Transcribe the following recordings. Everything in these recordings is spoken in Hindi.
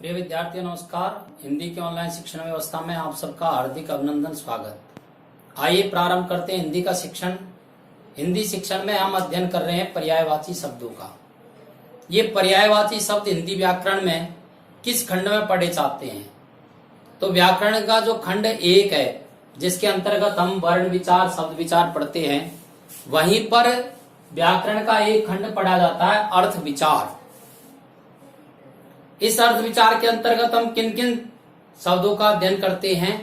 प्रिय विद्यार्थियों नमस्कार। हिंदी के ऑनलाइन शिक्षण व्यवस्था में आप सबका हार्दिक अभिनंदन स्वागत। आइए प्रारंभ करते हैं हिंदी का शिक्षण। हिंदी शिक्षण में हम अध्ययन कर रहे हैं पर्यायवाची शब्दों का। ये पर्यायवाची शब्द हिंदी व्याकरण में किस खंड में पढ़े जाते हैं? तो व्याकरण का जो खंड 1 है, जिसके अंतर्गत हम वर्ण विचार शब्द विचार पढ़ते हैं, वहीं पर व्याकरण का एक खंड पढ़ा जाता है अर्थ विचार। इस अर्थ विचार के अंतर्गत हम किन किन शब्दों का अध्ययन करते हैं,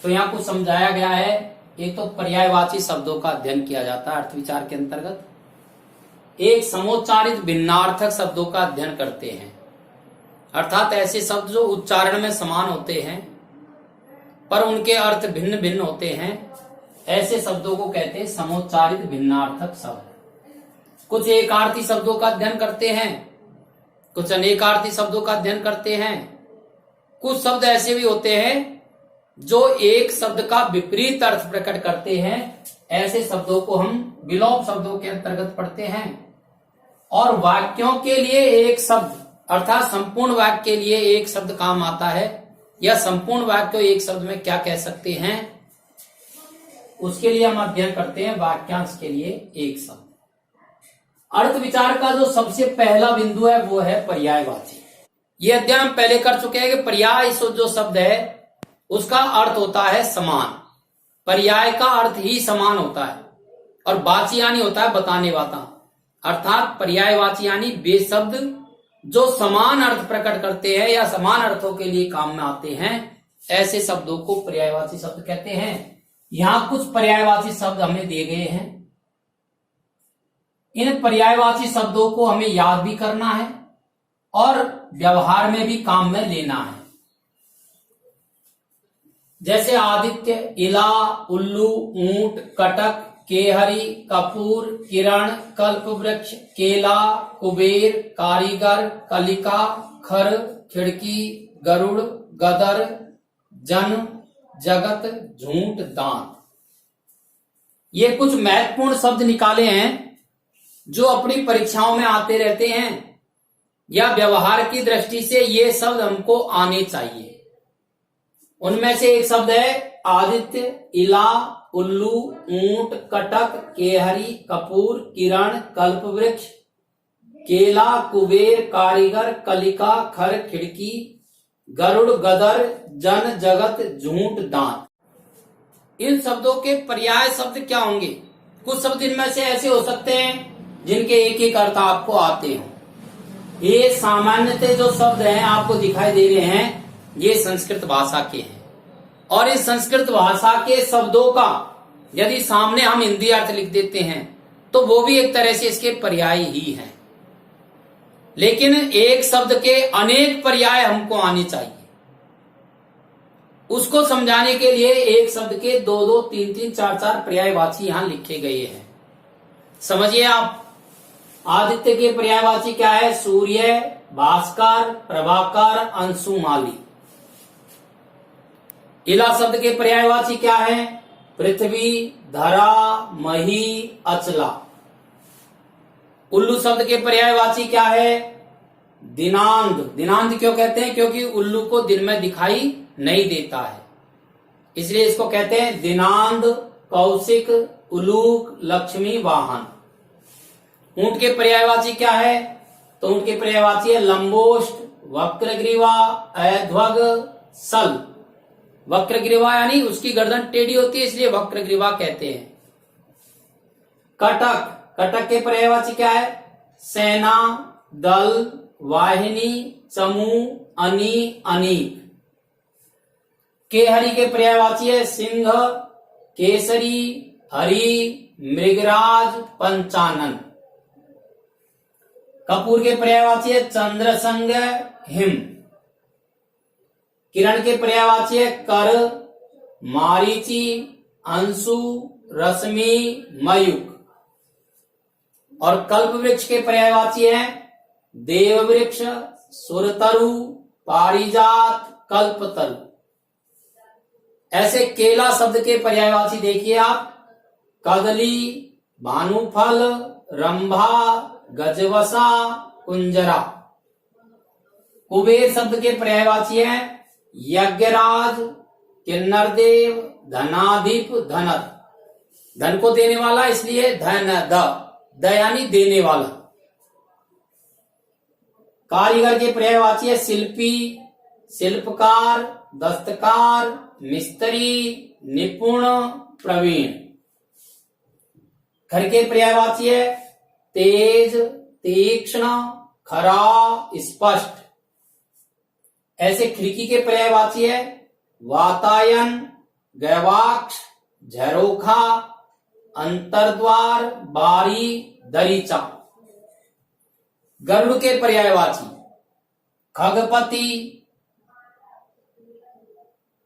तो यहाँ कुछ समझाया गया है। एक तो पर्यायवाची शब्दों का अध्ययन किया जाता है अर्थ विचार के अंतर्गत। एक समोच्चारित भिन्नार्थक शब्दों का अध्ययन करते हैं, अर्थात ऐसे शब्द जो उच्चारण में समान होते हैं पर उनके अर्थ भिन्न भिन्न होते हैं, ऐसे शब्दों को कहते हैं समोच्चारित भिन्नार्थक शब्द। कुछ एकार्थी शब्दों का अध्ययन करते हैं, कुछ अनेकार्थी शब्दों का अध्ययन करते हैं। कुछ शब्द ऐसे भी होते हैं जो एक शब्द का विपरीत अर्थ प्रकट करते हैं, ऐसे शब्दों को हम विलोप शब्दों के अंतर्गत पढ़ते हैं। और वाक्यों के लिए एक शब्द अर्थात संपूर्ण वाक्य के लिए एक शब्द काम आता है, या संपूर्ण वाक्य को एक शब्द में क्या कह सकते हैं, उसके लिए हम अध्ययन करते हैं वाक्यांश के लिए एक शब्द। अर्थ विचार का जो सबसे पहला बिंदु है वो है पर्यायवाची। ये अध्ययन हम पहले कर चुके हैं कि पर्याय जो शब्द है उसका अर्थ होता है समान। पर्याय का अर्थ ही समान होता है और वाची यानी होता है बताने वाला, अर्थात पर्यायवाची यानी वे शब्द जो समान अर्थ प्रकट करते हैं या समान अर्थों के लिए काम में आते हैं, ऐसे शब्दों को पर्यायवाची शब्द कहते हैं। यहां कुछ पर्यायवाची शब्द हमें दिए गए हैं। इन पर्यायवाची शब्दों को हमें याद भी करना है और व्यवहार में भी काम में लेना है। जैसे आदित्य, इला, उल्लू, ऊंट, कटक, केहरी, कपूर, किरण, कल्पवृक्ष, केला, कुबेर, कारीगर, कलिका, खर, खिड़की, गरुड़, गदर, जन, जगत, झूठ, दांत। ये कुछ महत्वपूर्ण शब्द निकाले हैं जो अपनी परीक्षाओं में आते रहते हैं, या व्यवहार की दृष्टि से ये शब्द हमको आने चाहिए। उनमें से एक शब्द है आदित्य, इला, उल्लू, ऊंट, कटक, केहरी, कपूर, किरण, कल्पवृक्ष, केला, कुबेर, कारीगर, कलिका, खर, खिड़की, गरुड़, गदर, जन, जगत, झूठ, दांत। इन शब्दों के पर्याय शब्द क्या होंगे? कुछ शब्द इनमें से ऐसे हो सकते हैं जिनके एक एक अर्थ आपको आते हो। ये सामान्यतः जो शब्द हैं आपको दिखाई दे रहे हैं, ये संस्कृत भाषा के हैं, और इस संस्कृत भाषा के शब्दों का यदि सामने हम हिंदी अर्थ लिख देते हैं तो वो भी एक तरह से इसके पर्याय ही हैं। लेकिन एक शब्द के अनेक पर्याय हमको आने चाहिए। उसको समझाने के लिए एक शब्द के 2-2, 3-3, 4-4 पर्यायवाची यहां लिखे गए हैं। समझिए आप, आदित्य के पर्यायवाची क्या है? सूर्य, भास्कर, प्रभाकर, अंशुमाली। इला शब्द के पर्यायवाची क्या है? पृथ्वी, धरा, मही, अचला। उल्लू शब्द के पर्यायवाची क्या है? दिनांत। दिनांत क्यों कहते हैं? क्योंकि उल्लू को दिन में दिखाई नहीं देता है, इसलिए इसको कहते हैं दिनांत, कौशिक, उलूक, लक्ष्मी, वाहन। ऊंट के पर्यायवाची क्या है? तो ऊंट के पर्यायवाची है लंबोष्ट, वक्रग्रीवा, अध्वग, सल। वक्रग्रीवा यानी उसकी गर्दन टेढ़ी होती है, इसलिए वक्रग्रीवा कहते हैं। कटक, कटक के पर्यायवाची क्या है? सेना, दल, वाहिनी, समूह, अनी, अनीक। केहरी के पर्यायवाची है सिंह, केसरी, हरि, मृगराज, पंचानन। कपूर के पर्यायवाची है चंद्रसंग, हिम। किरण के पर्यायवाची है कर, मारीची, अंशु, रश्मि, मयूख। और कल्पवृक्ष के पर्यायवाची है देववृक्ष, सुरतरु, पारिजात, कल्पतरु। ऐसे केला शब्द के पर्यायवाची देखिए आप, कदली, भानुफल, रंभा, गजवसा, कुंजरा। कुबेर शब्द के पर्यायवाची हैं यज्ञराज, किन्नरदेव, धनाधिप, धनत। धन को देने वाला इसलिए धन द यानी देने वाला। कारीगर के पर्यायवाची है शिल्पी, शिल्पकार, दस्तकार, मिस्त्री, निपुण, प्रवीण। घर के पर्यायवाची है तेज, तीक्ष्ण, खरा, स्पष्ट। ऐसे खिड़की के पर्यायवाची है वातायन, गवाक्ष, झरोखा, अंतरद्वार, बारी, दरीचा। गरुड़ के पर्यायवाची खगपति,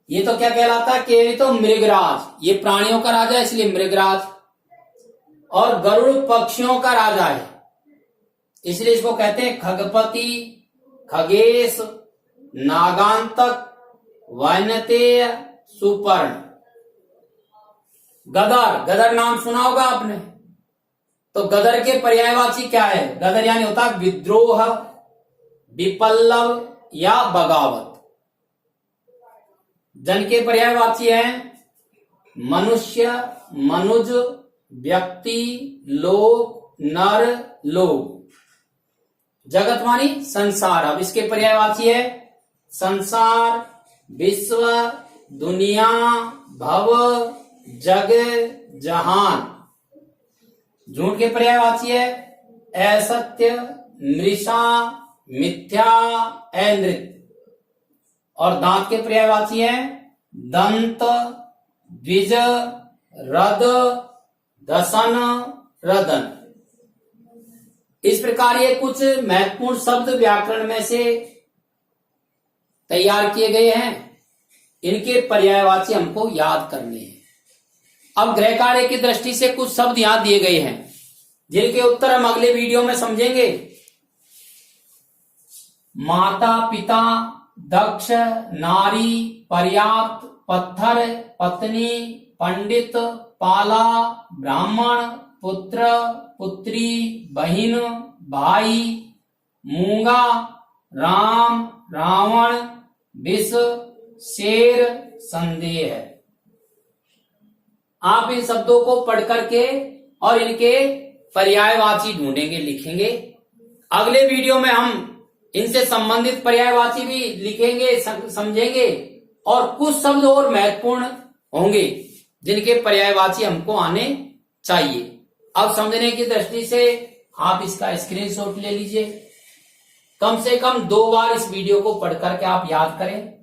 ये तो क्या कहलाता है कि ये तो मृगराज, ये प्राणियों का राजा है इसलिए मृगराज। और गरुड़ पक्षियों का राजा है इसलिए इसको कहते हैं खगपति, खगेश, नागांतक, वैनतेय, सुपर्ण। गदर, गदर नाम सुना होगा आपने। तो गदर के पर्यायवाची क्या है? गदर यानी होता है विद्रोह, विपल्लव या बगावत। जन के पर्यायवाची है मनुष्य, मनुज, व्यक्ति, लोक, नर, लोक। जगत मानी संसार। अब इसके पर्यायवाची है संसार, विश्व, दुनिया, भव, जग, जहान। झूठ के पर्यायवाची है असत्य, मृषा, मिथ्या, अनृत। और दांत के पर्यायवाची है दंत, द्विज, रद, दसन, रदन। इस प्रकार ये कुछ महत्वपूर्ण शब्द व्याकरण में से तैयार किए गए हैं। इनके पर्यायवाची हमको याद करने हैं। अब ग्रह कार्य की दृष्टि से कुछ शब्द यहां दिए गए हैं जिनके उत्तर हम अगले वीडियो में समझेंगे। माता, पिता, दक्ष, नारी, पर्याप्त, पत्थर, पत्नी, पंडित, पाला, ब्राह्मण, पुत्र, पुत्री, बहिन, भाई, मूंगा, राम, रावण, विष, शेर, संदेह। आप इन शब्दों को पढ़ करके और इनके पर्यायवाची ढूंढेंगे, लिखेंगे। अगले वीडियो में हम इनसे संबंधित पर्यायवाची भी लिखेंगे, समझेंगे और कुछ शब्द और महत्वपूर्ण होंगे जिनके पर्यायवाची हमको आने चाहिए। अब समझने की दृष्टि से आप इसका स्क्रीनशॉट ले लीजिए। कम से कम 2 बार इस वीडियो को पढ़ करके आप याद करें।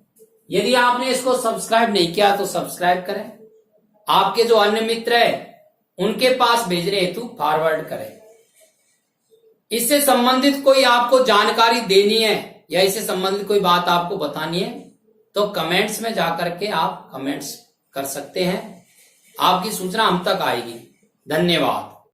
यदि आपने इसको सब्सक्राइब नहीं किया तो सब्सक्राइब करें। आपके जो अन्य मित्र है उनके पास भेजने हेतु फॉरवर्ड करें। इससे संबंधित कोई आपको जानकारी देनी है या इससे संबंधित कोई बात आपको बतानी है तो कमेंट्स में जाकर के आप कमेंट्स कर सकते हैं। आपकी सूचना हम तक आएगी। धन्यवाद।